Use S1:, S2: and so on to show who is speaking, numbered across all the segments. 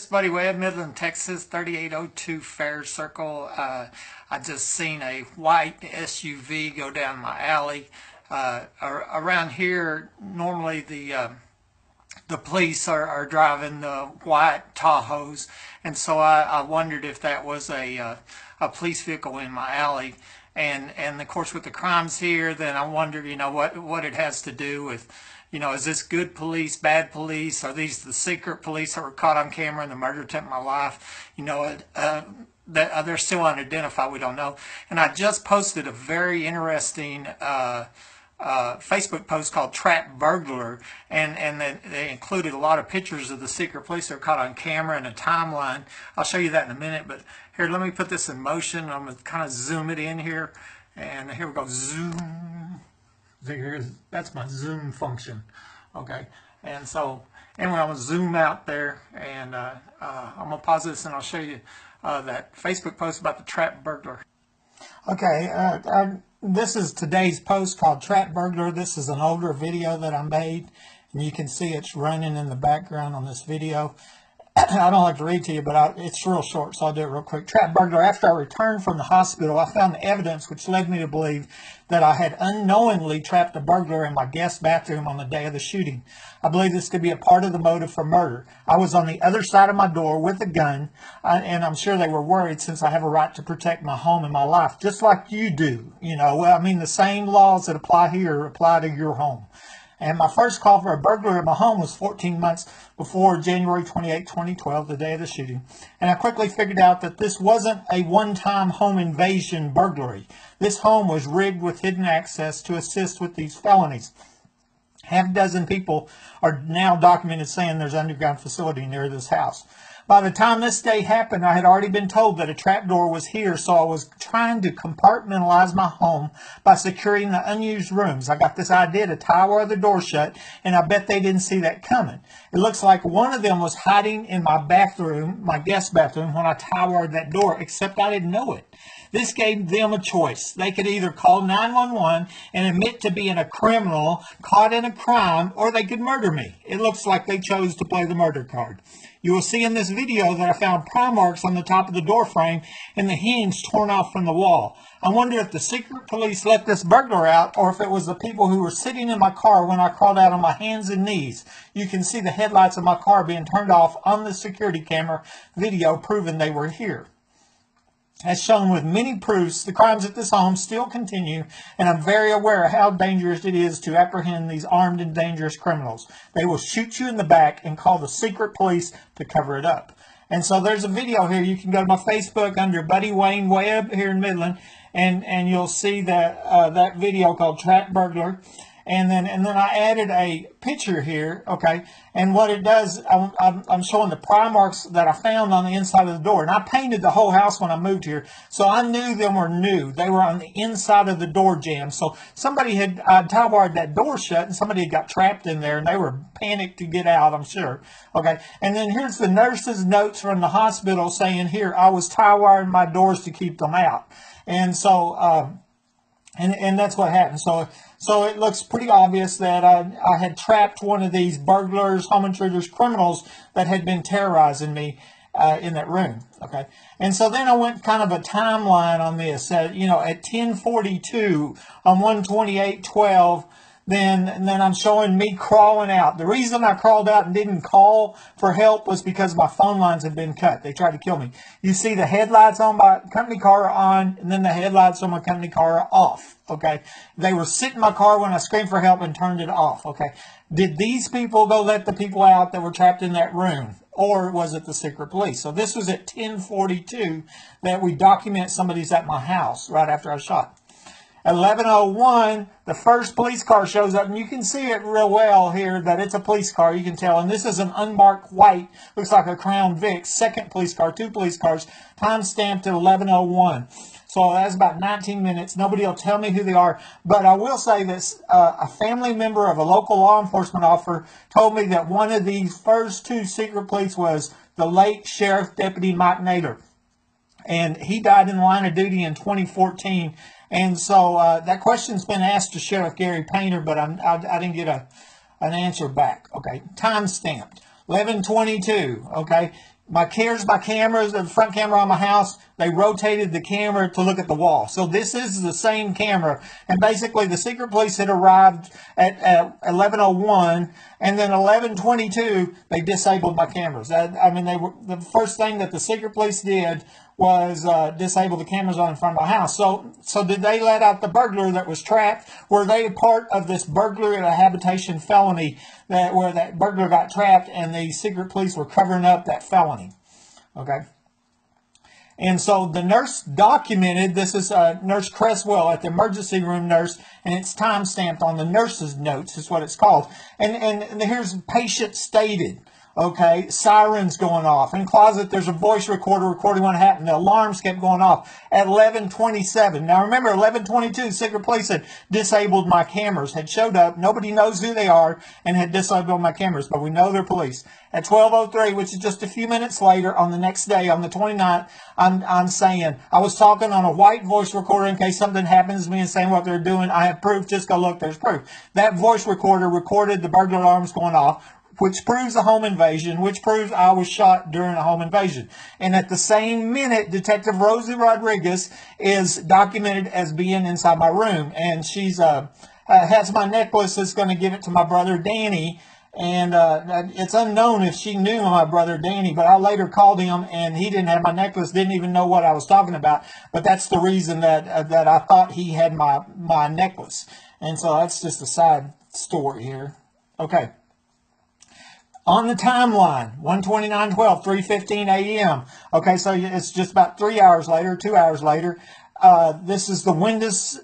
S1: Buddy Webb, Midland, Texas, 3802 Fair Circle. I just seen a white SUV go down my alley. Around here, normally the police are driving the white Tahoes, and so I wondered if that was a police vehicle in my alley. And of course, with the crimes here, then I wondered, what it has to do with, is this good police, bad police? Are these the secret police that were caught on camera in the murder attempt in my life? They're still unidentified. We don't know. And I just posted a very interesting Facebook post called Trap Burglar, and they included a lot of pictures of the secret police that were caught on camera and a timeline. I'll show you that in a minute, but here, let me put this in motion. I'm going to kind of zoom it in here, and here we go, zoom. That's my zoom function, okay? And so, anyway, I'm going to zoom out there, and I'm going to pause this, and I'll show you that Facebook post about the Trap Burglar. Okay, this is today's post called Trap Burglar. This is an older video that I made, and you can see it's running in the background on this video. I don't like to read to you, but it's real short, so I'll do it real quick. Trap Burglar. After I returned from the hospital, I found the evidence which led me to believe that I had unknowingly trapped a burglar in my guest bathroom on the day of the shooting. I believe this could be a part of the motive for murder. I was on the other side of my door with a gun, and I'm sure they were worried since I have a right to protect my home and my life, just like you do. The same laws that apply here apply to your home. And my first call for a burglar in my home was 14 months before January 28, 2012, the day of the shooting. And I quickly figured out that this wasn't a one-time home invasion burglary. This home was rigged with hidden access to assist with these felonies. Half a dozen people are now documented saying there's an underground facility near this house. By the time this day happened, I had already been told that a trapdoor was here, so I was trying to compartmentalize my home by securing the unused rooms. I got this idea to tie wire the door shut, and I bet they didn't see that coming. It looks like one of them was hiding in my bathroom, my guest bathroom, when I tie wired that door, except I didn't know it. This gave them a choice. They could either call 911 and admit to being a criminal caught in a crime, or they could murder me. It looks like they chose to play the murder card. You will see in this video that I found pry marks on the top of the door frame and the hinge torn off from the wall. I wonder if the secret police let this burglar out, or if it was the people who were sitting in my car when I crawled out on my hands and knees. You can see the headlights of my car being turned off on the security camera video, proving they were here. As shown with many proofs, the crimes at this home still continue, and I'm very aware of how dangerous it is to apprehend these armed and dangerous criminals. They will shoot you in the back and call the secret police to cover it up. And so there's a video here. You can go to my Facebook under Buddy Wayne Webb here in Midland, and you'll see that video called Trap Burglar. And then I added a picture here, okay, and what it does, I'm showing the pry marks that I found on the inside of the door, and I painted the whole house when I moved here, so I knew them were new. They were on the inside of the door jamb, so somebody had tie wired that door shut, and somebody had got trapped in there, and they were panicked to get out, I'm sure, okay. And then here's the nurse's notes from the hospital saying, here, I was tie wiring my doors to keep them out, and so, and that's what happened. So it looks pretty obvious that I had trapped one of these burglars, home intruders, criminals that had been terrorizing me in that room. Okay, and so then I went kind of a timeline on this. At 10:42 on 1/28/12. Then I'm showing me crawling out. The reason I crawled out and didn't call for help was because my phone lines had been cut. They tried to kill me. You see the headlights on my company car are on, and then the headlights on my company car are off. Okay, they were sitting in my car when I screamed for help and turned it off. Okay, did these people go let the people out that were trapped in that room, or was it the secret police? So this was at 10:42 that we document somebody's at my house right after I shot. 11:01, the first police car shows up, and you can see it real well here that it's a police car. You can tell, and this is an unmarked white, looks like a Crown Vic. Second police car, two police cars, time stamped at 11:01. So that's about 19 minutes. Nobody will tell me who they are, but I will say this: a family member of a local law enforcement officer told me that one of these first two secret police was the late Sheriff Deputy Mike Naylor, and he died in the line of duty in 2014. And so that question's been asked to Sheriff Gary Painter, but I didn't get an answer back. Okay, time stamped 11:22. Okay, Here's my cameras, the front camera on my house. They rotated the camera to look at the wall. So this is the same camera. And basically the secret police had arrived at 11:01, and then 11:22 they disabled my cameras. I mean, the first thing that the secret police did was disable the cameras on in front of my house. So did they let out the burglar that was trapped? Were they a part of this burglary and a habitation felony where that burglar got trapped and the secret police were covering up that felony? Okay. And so the nurse documented, this is Nurse Cresswell at the emergency room nurse, and it's time-stamped on the nurse's notes, is what it's called. And here's patient stated. Okay, sirens going off. In closet, there's a voice recorder recording what happened. The alarms kept going off at 11:27. Now remember, 11:22, secret police had disabled my cameras, had showed up. Nobody knows who they are and had disabled my cameras, but we know they're police. At 12:03, which is just a few minutes later, on the next day, on the 29th, I'm saying, I was talking on a white voice recorder in case something happens to me and saying what they're doing. I have proof. Just go look. There's proof. That voice recorder recorded the burglar alarms going off, which proves a home invasion, which proves I was shot during a home invasion. And at the same minute, Detective Rosie Rodriguez is documented as being inside my room. And she's has my necklace, that's going to give it to my brother Danny. And it's unknown if she knew my brother Danny, but I later called him and he didn't have my necklace, didn't even know what I was talking about. But that's the reason that I thought he had my necklace. And so that's just a side story here. Okay. On the timeline, 1:29:12, 3:15 a.m. Okay, so it's just about 3 hours later, 2 hours later. This is the Windows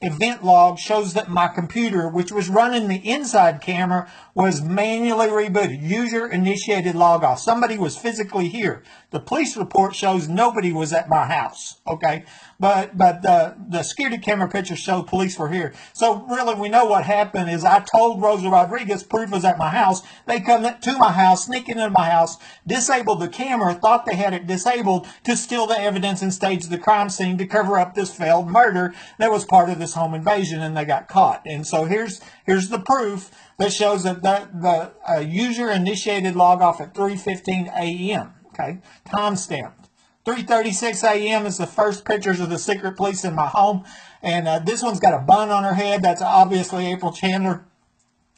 S1: event log, shows that my computer, which was running the inside camera, was manually rebooted. User initiated log off. Somebody was physically here. The police report shows nobody was at my house. Okay, but the security camera pictures show police were here. So really, we know what happened is I told Rosa Rodriguez proof was at my house. They come to my house, sneak into my house, disabled the camera, thought they had it disabled to steal the evidence and stage the crime scene to cover up this failed murder that was part of this home invasion, and they got caught. And so here's the proof that shows that the user initiated log off at 3:15 a.m. Okay, time stamped. 3:36 a.m. is the first pictures of the secret police in my home, and this one's got a bun on her head. That's obviously April Chandler,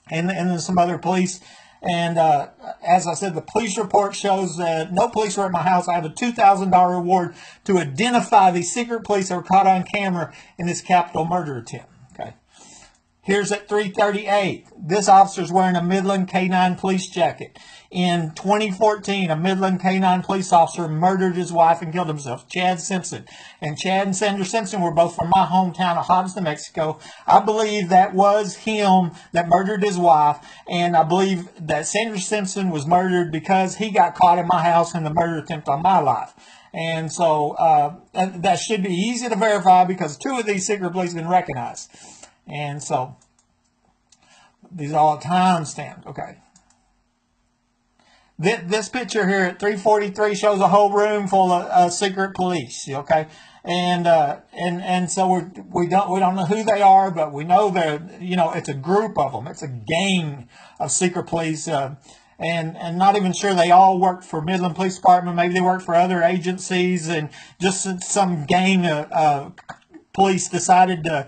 S1: and then some other police. And as I said, the police report shows that no police were at my house. I have a $2,000 reward to identify the secret police that were caught on camera in this capital murder attempt. Okay. Here's at 3:38. This officer's wearing a Midland K-9 police jacket. In 2014, a Midland K-9 police officer murdered his wife and killed himself, Chad Simpson. And Chad and Sandra Simpson were both from my hometown of Hobbs, New Mexico. I believe that was him that murdered his wife, and I believe that Sandra Simpson was murdered because he got caught in my house in the murder attempt on my life. And so that should be easy to verify because two of these secret police have been recognized. And so these are all time stamped. Okay. This picture here at 3:43 shows a whole room full of secret police. Okay, and so we don't know who they are, but we know they're, it's a group of them. It's a gang of secret police, and not even sure they all work for Midland Police Department. Maybe they work for other agencies, and just some gang of police decided to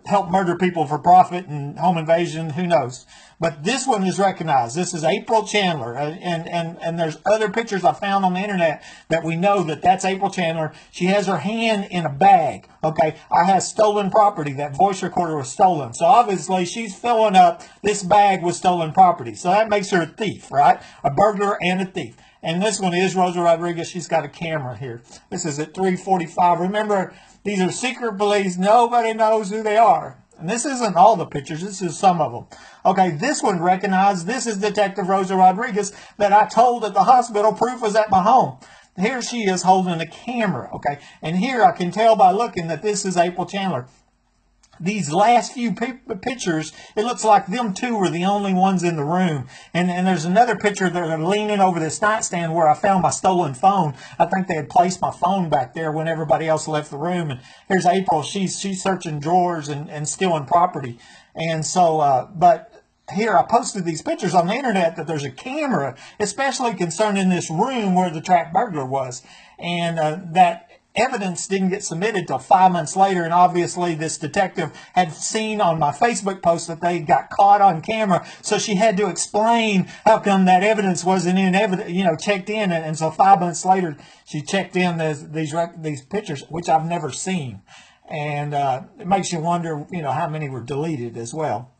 S1: help murder people for profit and home invasion. Who knows? But this one is recognized. This is April Chandler, and there's other pictures I found on the internet that we know that that's April Chandler. She has her hand in a bag. Okay, I have stolen property. That voice recorder was stolen. So obviously she's filling up this bag with stolen property. So that makes her a thief, right? A burglar and a thief. And this one is Rosa Rodriguez. She's got a camera here. This is at 3:45. Remember, these are secret police. Nobody knows who they are. And this isn't all the pictures. This is some of them. Okay, this one recognized. This is Detective Rosa Rodriguez that I told at the hospital proof was at my home. Here she is holding a camera. Okay, and here I can tell by looking that this is April Chandler. These last few pictures, it looks like them two were the only ones in the room. And there's another picture that they're leaning over this nightstand where I found my stolen phone. I think they had placed my phone back there when everybody else left the room. And here's April. She's searching drawers and stealing property. And so, but here, I posted these pictures on the internet that there's a camera, especially concerning this room where the track burglar was. And that evidence didn't get submitted till 5 months later. And obviously this detective had seen on my Facebook post that they got caught on camera. So she had to explain how come that evidence wasn't in evidence, checked in. And so 5 months later, she checked in these pictures, which I've never seen. And it makes you wonder, how many were deleted as well.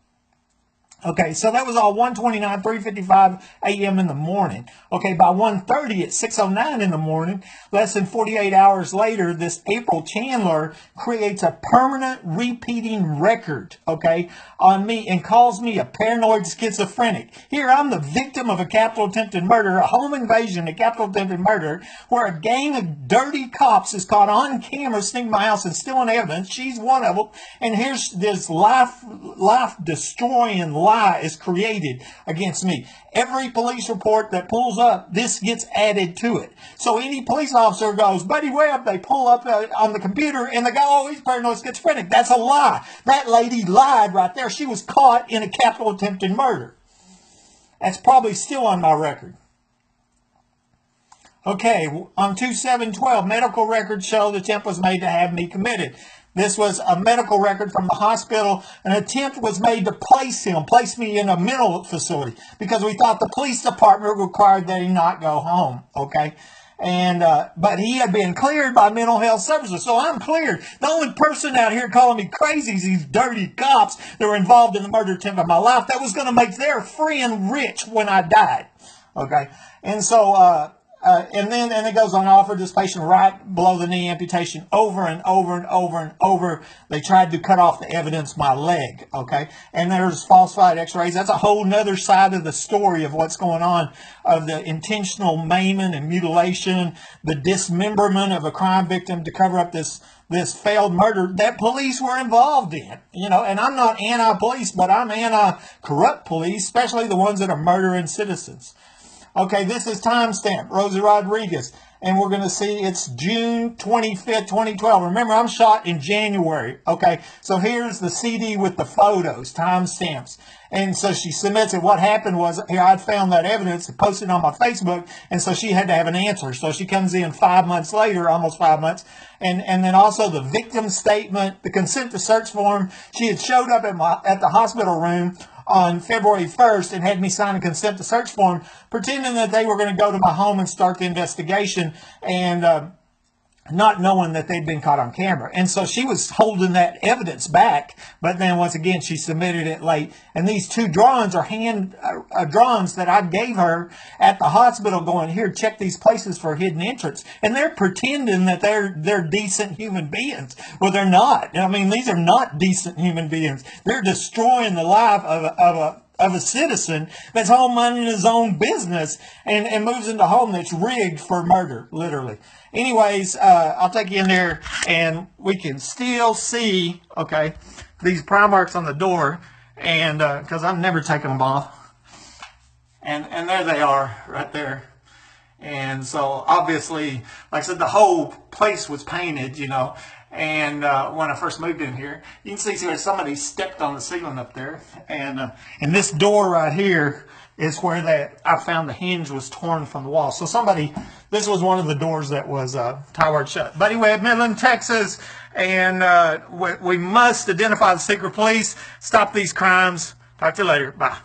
S1: Okay, so that was all 1:29, 3:55 a.m. in the morning. Okay, by 1:30 at 6:09 in the morning, less than 48 hours later, this April Chandler creates a permanent repeating record, okay, on me and calls me a paranoid schizophrenic. Here, I'm the victim of a capital attempted murder, a home invasion, a capital attempted murder, where a gang of dirty cops is caught on camera sneaking my house and stealing evidence. She's one of them. And here's this life-destroying lie is created against me. Every police report that pulls up, this gets added to it. So any police officer goes, Buddy Webb, they pull up on the computer and they go, oh, he's paranoid schizophrenic. That's a lie. That lady lied right there. She was caught in a capital attempted murder. That's probably still on my record. Okay, on 2/7/12, medical records show the attempt was made to have me committed. This was a medical record from the hospital. An attempt was made to place me in a mental facility because we thought the police department required that he not go home, okay? And but he had been cleared by mental health services, so I'm cleared. The only person out here calling me crazy is these dirty cops that were involved in the murder attempt of my life that was going to make their friend rich when I died, okay? And so... and then it goes on, offered this patient right below the knee amputation over and over and over and over. They tried to cut off the evidence, my leg, okay? And there's falsified x-rays. That's a whole nother side of the story of what's going on, of the intentional maiming and mutilation, the dismemberment of a crime victim to cover up this failed murder that police were involved in, and I'm not anti-police, but I'm anti-corrupt police, especially the ones that are murdering citizens. Okay, this is timestamp, Rosie Rodriguez, and we're going to see it's June 25th, 2012. Remember, I'm shot in January, okay? So here's the CD with the photos, timestamps. And so she submits it. What happened was, here, I'd found that evidence and posted it on my Facebook, and so she had to have an answer. So she comes in 5 months later, almost 5 months, and then also the victim statement, the consent to search form. She had showed up at the hospital room on February 1st and had me sign a consent to search form, pretending that they were going to go to my home and start the investigation, and not knowing that they'd been caught on camera. And so she was holding that evidence back, but then once again she submitted it late. And these two drawings are hand drawings that I gave her at the hospital, going, here, check these places for hidden entrance. And they're pretending that they're decent human beings. Well, they're not. I mean, these are not decent human beings. They're destroying the life of a citizen that's home minding his own business and moves into a home that's rigged for murder, literally. Anyways, I'll take you in there and we can still see, okay, these pry marks on the door, and because I've never taken them off. And there they are right there. And so obviously, like I said, the whole place was painted, And when I first moved in here, you can see where somebody stepped on the ceiling up there. And this door right here is where I found the hinge was torn from the wall. So this was one of the doors that was tie-wired shut. But anyway, Midland, Texas, and we must identify the secret police, stop these crimes. Talk to you later. Bye.